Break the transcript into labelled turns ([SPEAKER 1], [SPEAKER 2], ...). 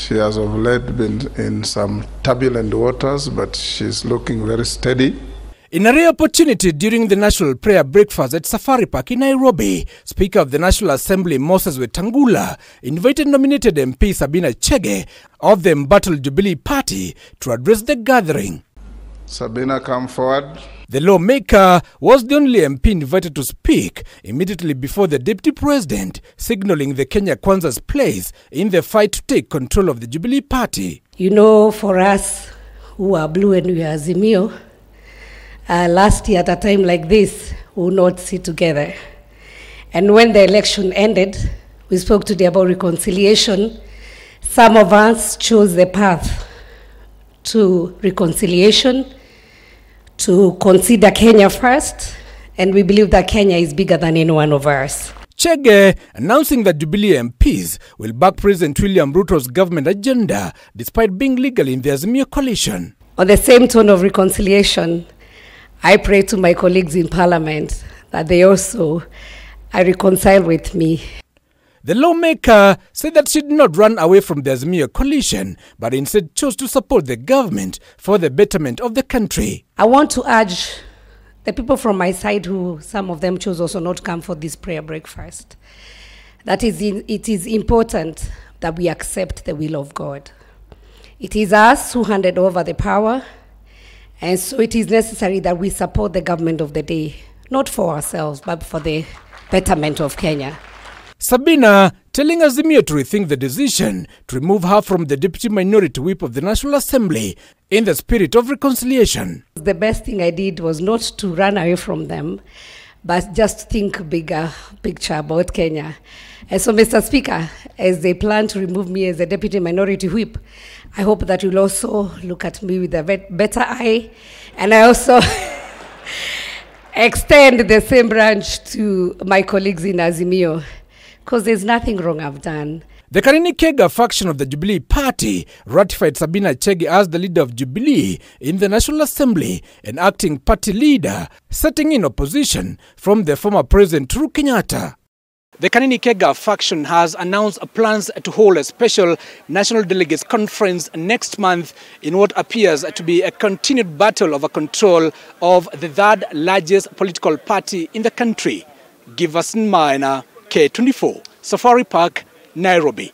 [SPEAKER 1] She has of late been in some turbulent waters, but she's looking very steady.
[SPEAKER 2] In a rare opportunity during the National Prayer Breakfast at Safari Park in Nairobi, Speaker of the National Assembly Moses Wetangula invited nominated MP Sabina Chege of the embattled Jubilee Party to address the gathering.
[SPEAKER 1] Sabina, come forward.
[SPEAKER 2] The lawmaker was the only MP invited to speak immediately before the Deputy President, signaling the Kenya Kwanza's place in the fight to take control of the Jubilee Party.
[SPEAKER 3] You know, for us who are blue and we are Azimio, last year at a time like this, we would not sit together. And when the election ended, we spoke today about reconciliation. Some of us chose the path to reconciliation, to consider Kenya first, and we believe that Kenya is bigger than any one of us.
[SPEAKER 2] Chege announcing that Jubilee MPs will back President William Ruto's government agenda despite being legal in the Azimio coalition.
[SPEAKER 3] On the same tone of reconciliation, I pray to my colleagues in Parliament that they also reconcile with me.
[SPEAKER 2] The lawmaker said that she did not run away from the Azimio coalition, but instead chose to support the government for the betterment of the country.
[SPEAKER 3] I want to urge the people from my side, who some of them chose also not to come for this prayer breakfast, that it is important that we accept the will of God. It is us who handed over the power, and so it is necessary that we support the government of the day, not for ourselves, but for the betterment of Kenya.
[SPEAKER 2] Sabina telling Azimio to rethink the decision to remove her from the Deputy Minority Whip of the National Assembly in the spirit of reconciliation.
[SPEAKER 3] The best thing I did was not to run away from them, but just think bigger picture about Kenya. And so, Mr. Speaker, as they plan to remove me as a Deputy Minority Whip, I hope that you'll also look at me with a better eye, and I also extend the same branch to my colleagues in Azimio, because there's nothing wrong I've done.
[SPEAKER 2] The Kanini Kega faction of the Jubilee Party ratified Sabina Chege as the leader of Jubilee in the National Assembly and acting party leader, setting in opposition from the former President Uhuru Kenyatta. The Kanini Kega faction has announced plans to hold a special National Delegates Conference next month in what appears to be a continued battle over control of the third largest political party in the country. Giverson Minor, K24, Safari Park, Nairobi.